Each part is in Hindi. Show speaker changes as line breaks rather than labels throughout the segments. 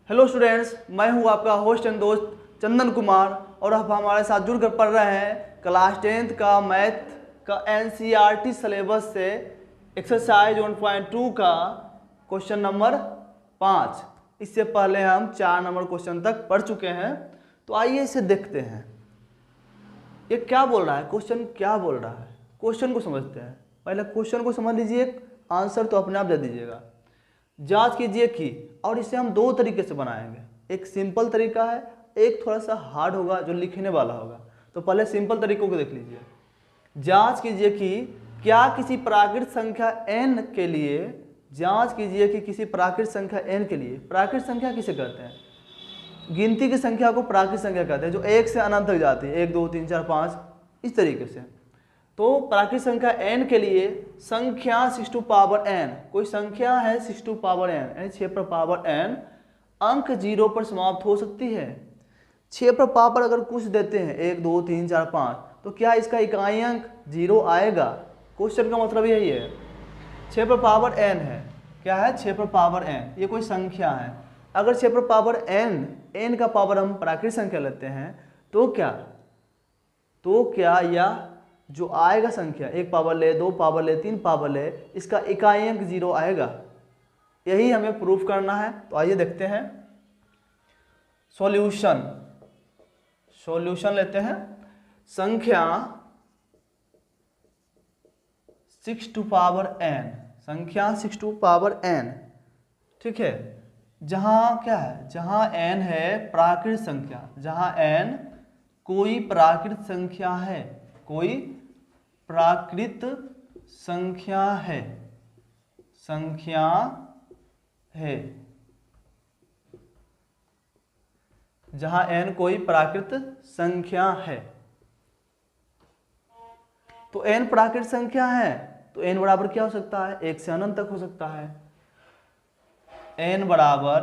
हेलो स्टूडेंट्स, मैं हूं आपका होस्ट एंड दोस्त चंदन कुमार और अब हमारे साथ जुड़कर पढ़ रहे हैं क्लास 10th का मैथ का एनसीईआरटी सिलेबस से एक्सरसाइज 1.2 का क्वेश्चन नंबर 5। इससे पहले हम 4 नंबर क्वेश्चन तक पढ़ चुके हैं, तो आइए इसे देखते हैं। ये क्या बोल रहा है, क्वेश्चन क्या बोल रहा है, क्वेश्चन को समझते हैं। पहले क्वेश्चन को समझ लीजिए, आंसर तो अपने आप दे दीजिएगा। जांच कीजिए कि, और इसे हम 2 तरीके से बनाएंगे। एक सिंपल तरीका है, एक थोड़ा सा हार्ड होगा जो लिखने वाला होगा। तो पहले सिंपल तरीकों को देख लीजिए। जांच कीजिए कि क्या किसी प्राकृत संख्या n के लिए, जांच कीजिए कि किसी प्राकृत संख्या n के लिए, प्राकृत संख्या किसे कहते हैं? गिनती की संख्या को प्राकृत संख्या कहते हैं, जो 1 से अनंत तक जाती है, 1 2 3 4 5 इस तरीके से। तो प्राकृत संख्या n के लिए संख्या 6 टू पावर n, कोई संख्या है 6 टू पावर n यानी 6 पर पावर n अंक 0 पर समाप्त हो सकती है। 6 पर पावर अगर कुछ देते हैं 1 2 3 4 5, तो क्या इसका इकाई अंक 0 आएगा? क्वेश्चन का मतलब यही है। 6 पर पावर n है, क्या है? 6 पर पावर n, ये कोई संख्या है। अगर 6 पर पावर n का पावर हम प्राकृत संख्या लेते हैं, तो क्या या जो आएगा संख्या 1 पावर ले, 2 पावर ले, 3 पावर ले, इसका इकाई अंक 0 आएगा। यही हमें प्रूफ करना है। तो आइए देखते हैं। सॉल्यूशन लेते हैं। संख्या 6 टू पावर n, संख्या 6 टू पावर n, ठीक है। जहां क्या है, जहां n है प्राकृत संख्या, जहां n कोई प्राकृत संख्या है, कोई प्राकृत संख्या है, जहां n कोई प्राकृत संख्या है। तो n प्राकृत संख्या है तो n बराबर क्या हो सकता है? 1 से अनंत तक हो सकता है। n बराबर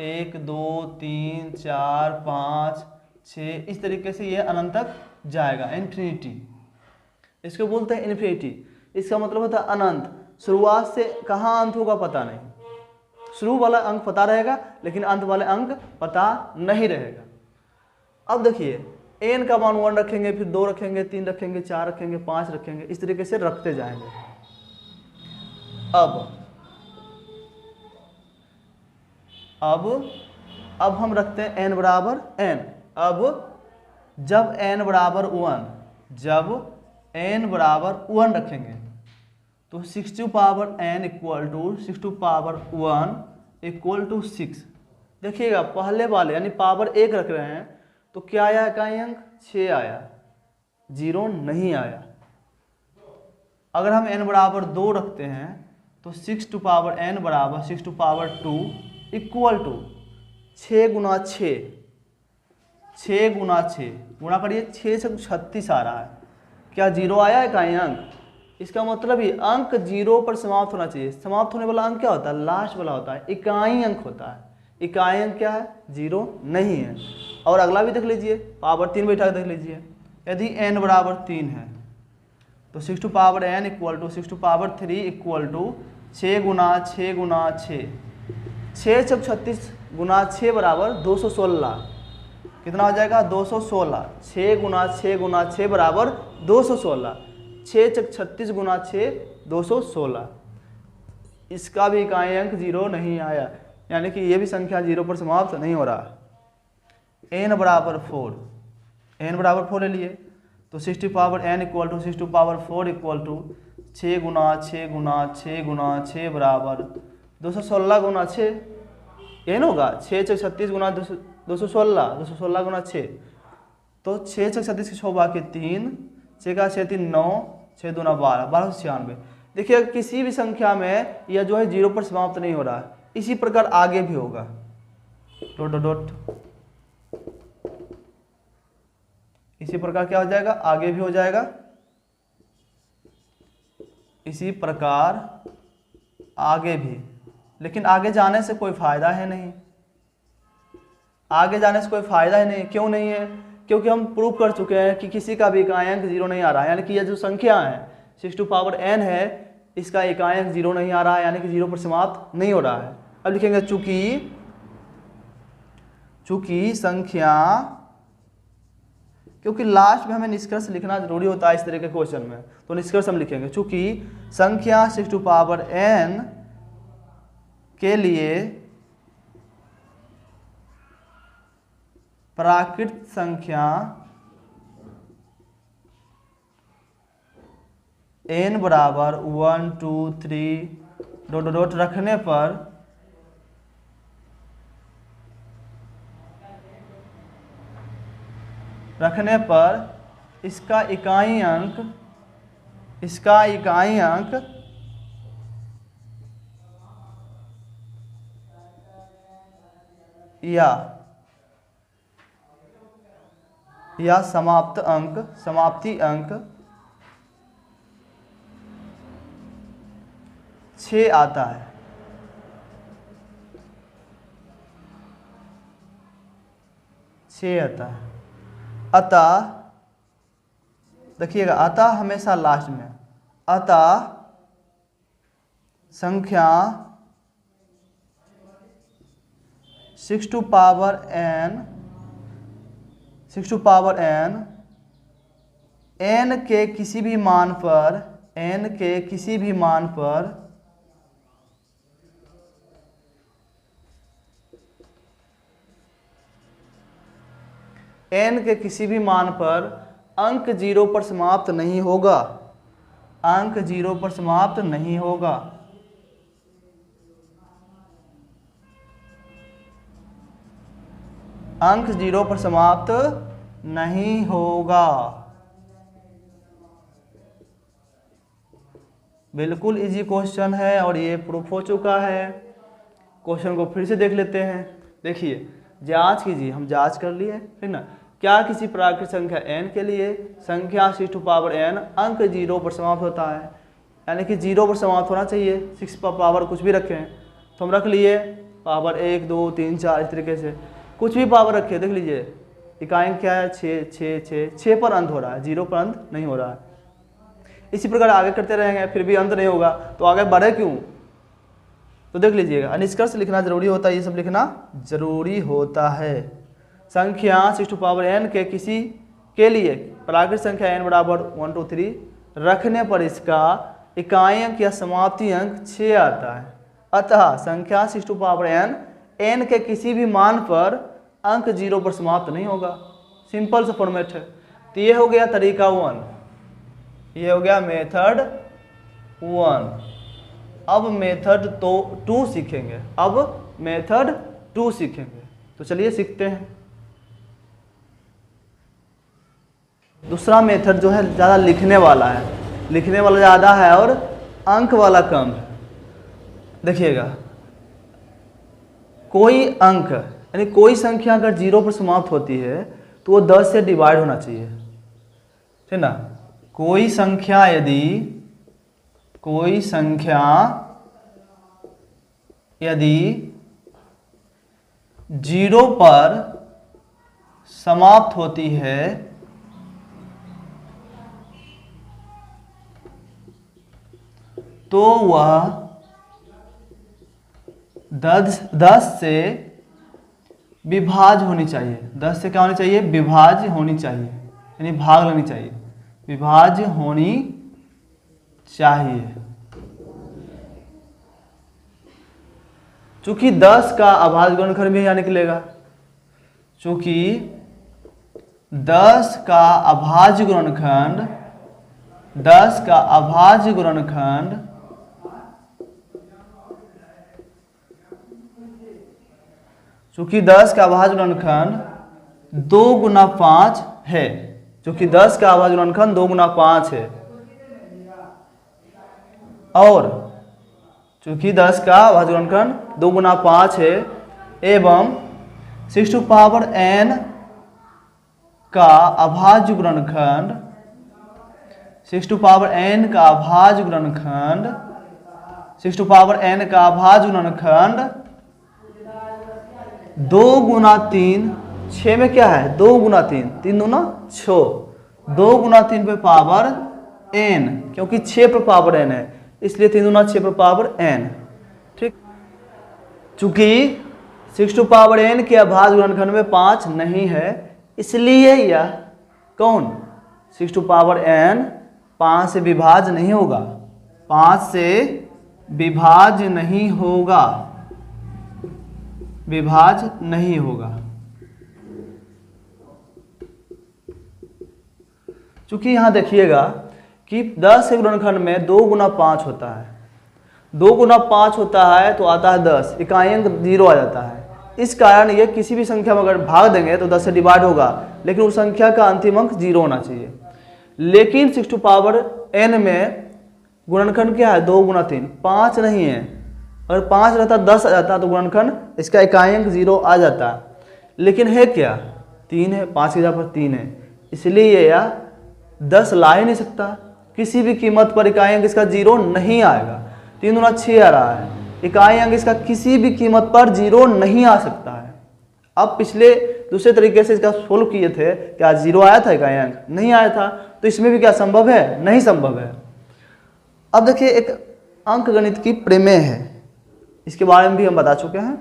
1 2 3 4 5 6 इस तरीके से ये अनंत तक जाएगा, इन्फिनिटी। इसको बोलते हैं इन्फिनिटी। इसका मतलब होता है अनंत। शुरुआत से कहाँ अंत होगा पता नहीं, शुरू वाला अंक पता रहेगा लेकिन अंत वाले अंक पता नहीं रहेगा। अब देखिए, n का मान 1 रखेंगे, फिर 2 रखेंगे, 3 रखेंगे, 4 रखेंगे, 5 रखेंगे, इस तरीके से रखते जाएंगे। अब हम रखते हैं n बराबर n। अब जब n बराबर 1 रखेंगे तो 6 to power n equal to 6 to power 1 equal to 6। देखिएगा, पहले वाले यानी पावर 1 रख रहे हैं तो क्या आया इकाई अंक? 6 आया, 0 नहीं आया। अगर हम n बराबर 2 रखते हैं तो 6 टू पावर n बराबर 6 टू पावर 2 इक्वल टू 6 गुना 6, 6 गुना 6 गुणा करिए, 6 से 36 आ रहा है। क्या 0 आया इकाई अंक? इसका मतलब ही अंक 0 पर समाप्त होना चाहिए। समाप्त होने वाला अंक क्या होता है? लास्ट वाला होता है, इकाई अंक होता है। इकाई अंक क्या है? 0 नहीं है। और अगला भी देख लीजिए, पावर 3 बैठा देख लीजिए। यदि n बराबर 3 है तो 6 to power n equal to 6 to power 3 equal to 6 गुना 6 गुना 6, 6 से 36 गुना 6 बराबर 216। कितना हो जाएगा? 216। 6 गुना 6 गुना 6 बराबर 216। 6 चक 36 गुना 6 216। इसका भी इकाई अंक 0 नहीं आया, यानी कि ये भी संख्या 0 पर समाप्त नहीं हो रहा। n बराबर 4 ले लिए तो 6 to power n equal to 6 to power 4 equal to 6 गुना 6 गुना 6 गुना 6 बराबर 216 गुना 6। यही ना होगा? 6 चक 36 गुना 216 गुना 6, तो 6 चक 36 के 6 बाकी 3, 6 का 6 3 9, 6 दूना 12, 1296। देखिए, किसी भी संख्या में यह जो है 0 पर समाप्त नहीं हो रहा है। इसी प्रकार आगे भी होगा, डॉट डॉट डॉट। इसी प्रकार क्या हो जाएगा? आगे भी हो जाएगा। इसी प्रकार आगे भी, लेकिन आगे जाने से कोई फायदा है नहीं। आगे जाने से कोई फायदा है नहीं। क्यों नहीं है? क्योंकि हम प्रूव कर चुके हैं कि किसी का भी इकाई अंक 0 नहीं आ रहा है। यानी कि यह जो संख्या है 6 टू पावर n है, इसका इकाई अंक 0 नहीं आ रहा है, यानी कि 0 पर समाप्त नहीं हो रहा है। अब लिखेंगे चूंकि चूंकि संख्या, क्योंकि लास्ट में हमें निष्कर्ष लिखना जरूरी होता है इस तरह के क्वेश्चन में, तो निष्कर्ष हम लिखेंगे। चूंकि संख्या 6n के लिए प्राकृत संख्या n बराबर 1 2 3 डॉट डॉट रखने पर इसका इकाई अंक या समाप्ति अंक 6 आता है। अतः देखिएगा, अतः हमेशा लास्ट में, अतः संख्या 6 टू पावर n n के किसी भी मान पर n के किसी भी मान पर n के किसी भी मान पर अंक 0 पर समाप्त नहीं होगा। अंक 0 पर समाप्त नहीं होगा। अंक 0 पर समाप्त नहीं होगा। बिल्कुल इजी क्वेश्चन है और ये प्रूफ हो चुका है। क्वेश्चन को फिर से देख लेते हैं। देखिए, जांच कीजिए, हम जांच कर लिए, ठीक ना। क्या किसी प्राकृत संख्या n के लिए संख्या 6 टू पावर n अंक 0 पर समाप्त होता है? यानी कि 0 पर समाप्त होना चाहिए। 6 पर पावर कुछ भी रखें तो हम रख लिए पावर 1 2 3 4 इस तरीके से कुछ भी पावर रखे। देख लीजिए इकाई क्या है 6 पर अंत हो रहा है, 0 पर अंत नहीं हो रहा है। इसी प्रकार आगे करते रहेंगे, फिर भी अंत नहीं होगा तो आगे बढ़े क्यों? तो देख लीजिएगा, निष्कर्ष लिखना जरूरी होता है, ये सब लिखना जरूरी होता है। संख्या 6 टू पावर n के किसी के लिए प्राकृत संख्या n बराबर 1 2 3 रखने पर इसका इकाई अंक या समाप्ति अंक 6 आता है। अतः संख्या 6 टू पावर n के किसी भी मान पर अंक 0 पर समाप्त नहीं होगा। सिंपल सा फॉर्मेट है। तो ये हो गया तरीका 1, ये हो गया मेथड 1। अब मेथड 2 सीखेंगे। तो चलिए सीखते हैं। दूसरा मेथड जो है ज़्यादा लिखने वाला है, लिखने वाला ज़्यादा है और अंक वाला कम है। देखिएगा, कोई अंक यानी कोई संख्या अगर 0 पर समाप्त होती है तो वो 10 से डिवाइड होना चाहिए, ठीक ना। कोई संख्या यदि 0 पर समाप्त होती है तो वह 10 से विभाज्य होनी चाहिए। 10 से क्या होनी चाहिए? विभाज्य होनी चाहिए, यानी भाग लेनी चाहिए, विभाज्य होनी चाहिए। चूंकि 10 का अभाज्य गुणनखंड भी यहाँ निकलेगा, चूंकि 10 का अभाज्य गुणनखंड चूंकि 10 का अभाज्य गुणनखंड 2 गुना 5 है, चूंकि 10 का अभाज्य गुणनखंड 2 गुना 5 है, और चूंकि 10 का अभाज्य गुणनखंड 2 गुना 5 है एवं 6 टू पावर n का अभाज्य गुणनखंड 6 टू पावर n का अभाज्य गुणनखंड 2 गुना 3 6 में क्या है? 2 गुना 3 3 दूना 6, 2 गुना 3 पे पावर n, क्योंकि 6 पर पावर n है इसलिए 3 दूना 6 पर पावर n, ठीक। चूंकि 6 टू पावर n के अभाज्य गुणनखंड में 5 नहीं है, इसलिए यह कौन 6 टू पावर n 5 से विभाज्य नहीं होगा, 5 से विभाज्य नहीं होगा, विभाज्य नहीं होगा। चूंकि यहां देखिएगा कि 10 के गुणनखंड में 2 गुना 5 होता है, 2 गुना 5 होता है तो आता है 10, इकाई अंक 0 आ जाता है। इस कारण ये किसी भी संख्या में अगर भाग देंगे तो 10 से डिवाइड होगा, लेकिन उस संख्या का अंतिम अंक 0 होना चाहिए। लेकिन 6 टू पावर n में गुणनखंड क्या है 2 गुना 3, 5 नहीं है। अगर 5 रहता 10 आ जाता तो गुणनखंड इसका इकाई अंक 0 आ जाता, लेकिन है क्या 3 है, 5 की जगह पर 3 है, इसलिए यह 10 ला ही नहीं सकता। किसी भी कीमत पर इकाई अंक इसका 0 नहीं आएगा। 3 गुना 6 आ रहा है, इकाई अंक इसका किसी भी कीमत पर 0 नहीं आ सकता है। अब पिछले दूसरे तरीके से इसका सोल्व किए थे, क्या 0 आया था इकाई अंक? नहीं आया था। तो इसमें भी क्या संभव है? नहीं संभव है। अब देखिए एक अंकगणित की प्रमेय है, इसके बारे में भी हम बता चुके हैं।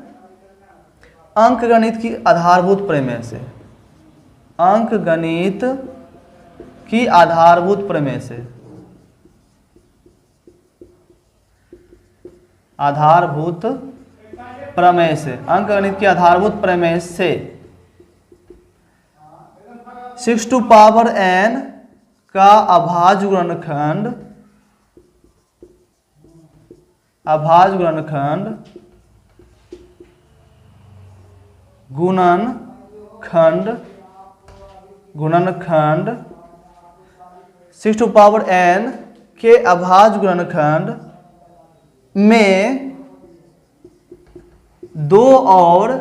अंकगणित की आधारभूत प्रमेय से, अंकगणित की आधारभूत प्रमेय से, आधारभूत प्रमेय से, अंकगणित की आधारभूत प्रमेय से 6 टू पावर n का अभाज्य गुणनखंड, अभाज्य गुणनखंड गुणनखंड गुणनखंड 6 टू पावर n के अभाज्य गुणनखंड में 2 और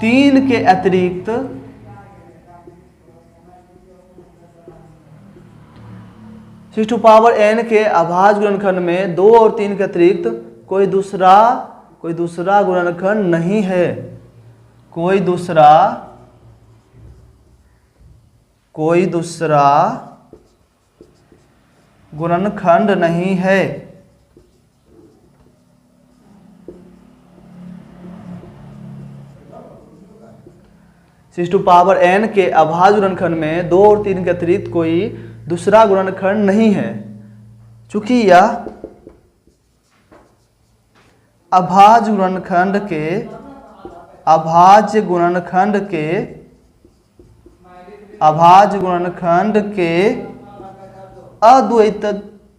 3 के अतिरिक्त सिक्स टू पावर n के अभाज्य गुणनखंड में 2 और 3 के अतिरिक्त कोई दूसरा गुणनखंड नहीं है, कोई दूसरा गुणनखंड नहीं है। 6 टू पावर n के अभाज्य गुणनखंड में 2 और 3 के अतिरिक्त कोई दूसरा गुणनखंड नहीं है। चूंकि यह अभाज्य गुणनखंड के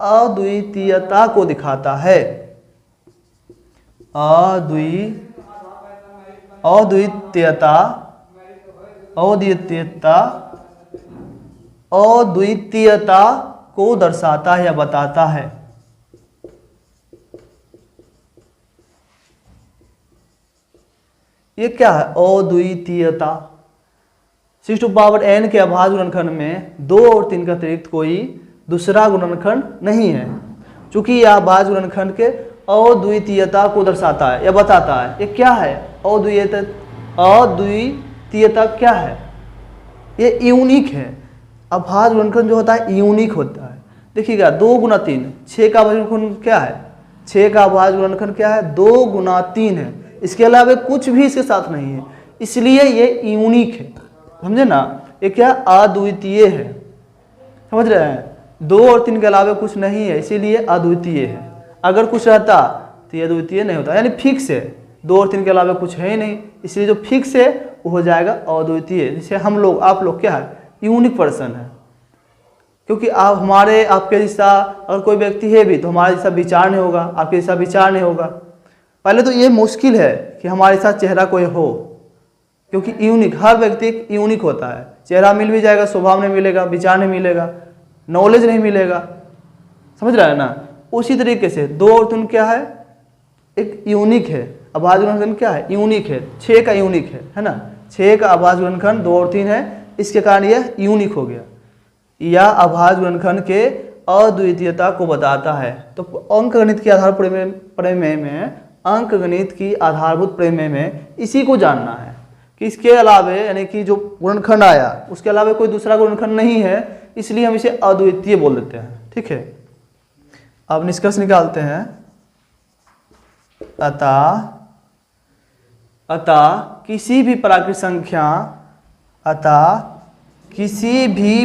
अद्वितीयता को दिखाता है, अद्वितीयता को दर्शाता है या बताता है। ये क्या है? अद्वितीयता। 6 टू पावर n के अभाज्य गुणनखंड में 2 और 3 के अतिरिक्त कोई दूसरा गुणनखंड नहीं है। चूंकि यह अभाज्य गुणनखंड के अद्वितीयता को दर्शाता है या बताता है। ये क्या है? अद्वितीयता क्या है? ये यूनिक है। अभाज्य गुणनखंड जो होता है यूनिक होता है। देखिएगा 2 गुना 3, 6 का अभाज्य गुणनखंड क्या है? 6 का अभाज्य गुणनखंड क्या है? 2 गुना 3 है। इसके अलावा कुछ भी इसके साथ नहीं है, इसलिए ये यूनिक है। समझे ना? ये क्या? अद्वितीय है। समझ रहे हैं? 2 और 3 के अलावा कुछ नहीं है, इसीलिए अद्वितीय है। अगर कुछ रहता तो ये अद्वितीय नहीं होता, यानी फिक्स है। 2 और 3 के अलावा कुछ है ही नहीं, इसलिए जो फिक्स है वो हो जाएगा अद्वितीय। जैसे हम लोग, आप लोग क्या है? यूनिक पर्सन है। क्योंकि आप हमारे आपके जैसा अगर कोई व्यक्ति है भी तो हमारे जैसा विचार नहीं होगा, आपके जैसा विचार नहीं होगा। पहले तो ये मुश्किल है कि हमारे साथ चेहरा कोई हो, क्योंकि यूनिक, हर व्यक्ति यूनिक होता है। चेहरा मिल भी जाएगा, स्वभाव नहीं मिलेगा, विचार नहीं मिलेगा, नॉलेज नहीं मिलेगा। समझ रहा है ना? उसी तरीके से 2 और 3 क्या है? एक यूनिक है। अभाज्य गुणनखंड क्या है? यूनिक है। 6 का यूनिक है ना? 6 का अभाज्य गुणनखंड 2 और 3 है, इसके कारण यह यूनिक हो गया। यह अभाज्य गुणनखंड के अद्वितीयता को बताता है। तो अंकगणित की आधार प्रमेय में, अंकगणित की आधारभूत प्रमेय में इसी को जानना है कि इसके अलावे, यानी कि जो गुणनखंड आया उसके अलावा कोई दूसरा गुणनखंड नहीं है, इसलिए हम इसे अद्वितीय बोल देते हैं। ठीक है, अब निष्कर्ष निकालते हैं। अतः अतः किसी भी प्राकृत संख्या किसी भी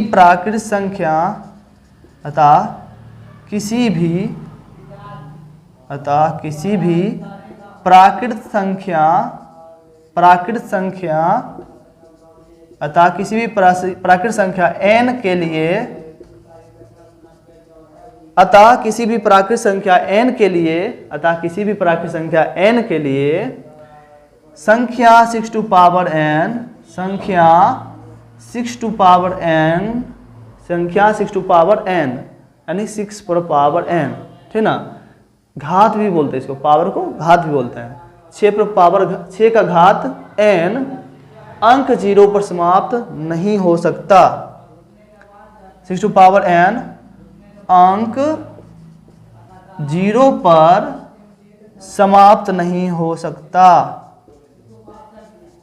प्राकृत संख्या n के लिए संख्या 6 to power n यानी 6 पर पावर n, ठीक ना। घात भी बोलते हैं इसको, पावर को घात भी बोलते हैं। 6 का घात n अंक 0 पर समाप्त नहीं हो सकता। 6 to power n अंक 0 पर समाप्त नहीं हो सकता,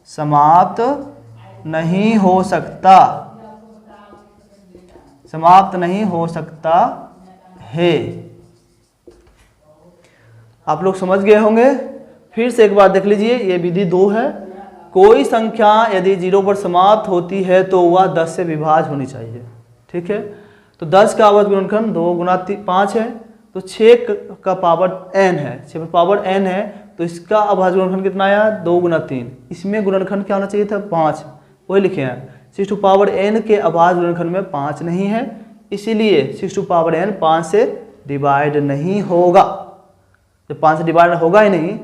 समाप्त नहीं हो सकता है। आप लोग समझ गए होंगे। फिर से एक बार देख लीजिए, ये विधि 2 है। कोई संख्या यदि 0 पर समाप्त होती है तो वह 10 से विभाज्य होनी चाहिए, ठीक है। तो 10 का अवध गुणनखंड 2 गुना 5 है, तो 6 का पावर n है, 6 पर पावर n है, तो इसका अभाज्य गुणनखंड कितना आया? 2 गुना 3। इसमें गुणनखंड क्या होना चाहिए था? 5, वही लिखे हैं। 6 to पावर n के अभाज्य गुणनखंड में 5 नहीं है, इसीलिए 6 to पावर n 5 से डिवाइड नहीं होगा। जब 5 से डिवाइड होगा ही नहीं,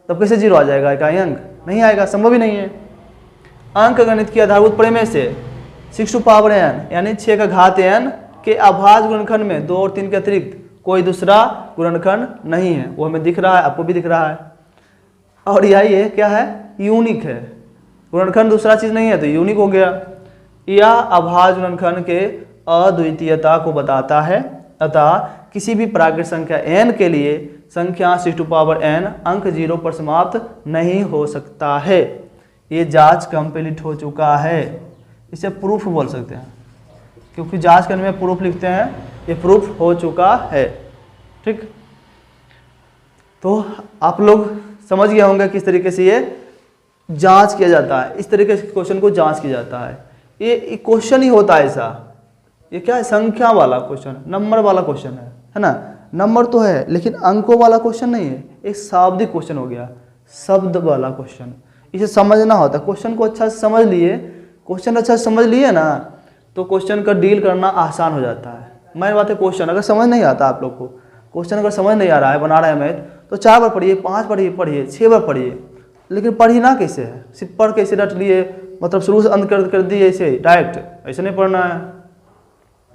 तब कैसे 0 आ जाएगा? इकाई अंक नहीं आएगा, संभव ही नहीं है। अंक गणित की आधारभूत प्रमेय से 6 to पावर n यानी 6 का घात n के अभाज्य गुणनखंड में 2 और 3 के अतिरिक्त कोई दूसरा गुणनखंड नहीं है। वो हमें दिख रहा है, आपको भी दिख रहा है। और यह क्या है? यूनिक है। गुणनखंड दूसरा चीज नहीं है तो यूनिक हो गया। यह अभाज्य गुणनखंड के अद्वितीयता को बताता है। अतः किसी भी प्राकृत संख्या n के लिए संख्या 6 to पावर n अंक 0 पर समाप्त नहीं हो सकता है। ये जांच कंप्लीट हो चुका है। इसे प्रूफ बोल सकते हैं, क्योंकि जांच करने में प्रूफ लिखते हैं। ये प्रूफ हो चुका है, ठीक। तो आप लोग समझ गए होंगे किस तरीके से ये जांच किया जाता है। इस तरीके से क्वेश्चन को जांच किया जाता है। ये क्वेश्चन ही होता है ऐसा। ये क्या है? संख्या वाला क्वेश्चन, नंबर वाला क्वेश्चन है ना। नंबर तो है लेकिन अंकों वाला क्वेश्चन नहीं है। एक शाब्दिक क्वेश्चन हो गया, शब्द वाला क्वेश्चन। इसे समझना होता है। क्वेश्चन को अच्छा से समझ लिए, क्वेश्चन अच्छा से समझ लिए ना, तो क्वेश्चन का डील करना आसान हो जाता है। मेन बात है, क्वेश्चन अगर समझ नहीं आता आप लोग को, क्वेश्चन अगर समझ नहीं आ रहा है, बना रहा है मैथ, तो 4 बार पढ़िए, 5 पढ़िए, 6 बार पढ़िए, लेकिन पढ़ी ना कैसे है? सिर्फ पढ़ के ऐसे रट लिए, मतलब शुरू से अंत कर दिए ऐसे डायरेक्ट। ऐसे नहीं पढ़ना है।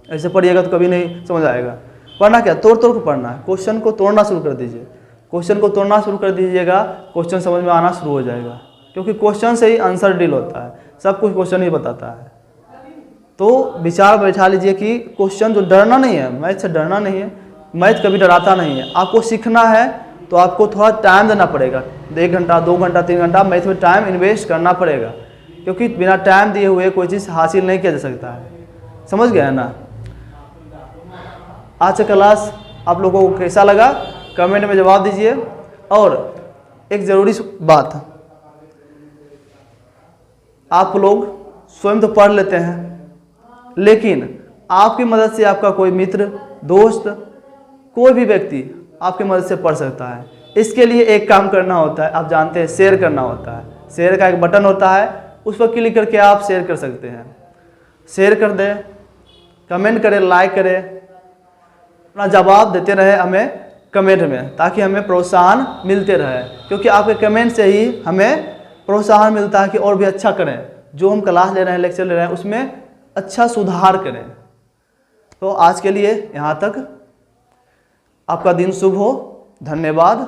ऐसे पढ़िएगा तो कभी नहीं समझ आएगा। पढ़ना क्या? तोड़ के पढ़ना है। क्वेश्चन को तोड़ना शुरू कर दीजिए। क्वेश्चन को तोड़ना शुरू कर दीजिएगा, क्वेश्चन समझ में आना शुरू हो जाएगा। क्योंकि क्वेश्चन से ही आंसर डील होता है। सब कुछ क्वेश्चन ही बताता है। तो विचार बैठा लीजिए कि क्वेश्चन जो डरना नहीं है, मैथ से डरना नहीं है। मैथ कभी डराता नहीं है। आपको सीखना है तो आपको थोड़ा टाइम देना पड़ेगा। 1 घंटा, 2 घंटा, 3 घंटा मैथ में टाइम इन्वेस्ट करना पड़ेगा, क्योंकि बिना टाइम दिए हुए कोई चीज़ हासिल नहीं किया जा सकता है। समझ गए ना? आज का क्लास आप लोगों को कैसा लगा कमेंट में जवाब दीजिए। और एक ज़रूरी बात, आप लोग स्वयं तो पढ़ लेते हैं, लेकिन आपकी मदद से आपका कोई मित्र, दोस्त, कोई भी व्यक्ति आपकी मदद से पढ़ सकता है। इसके लिए एक काम करना होता है, आप जानते हैं, शेयर करना होता है। शेयर का एक बटन होता है, उस पर क्लिक करके आप शेयर कर सकते हैं। शेयर कर दें, कमेंट करें, लाइक करें, अपना जवाब देते रहे हमें कमेंट में, ताकि हमें प्रोत्साहन मिलते रहे। क्योंकि आपके कमेंट से ही हमें प्रोत्साहन मिलता है कि और भी अच्छा करें। जो हम क्लास ले रहे हैं, लेक्चर ले रहे हैं, उसमें अच्छा सुधार करें। तो आज के लिए यहाँ तक। आपका दिन शुभ हो। धन्यवाद।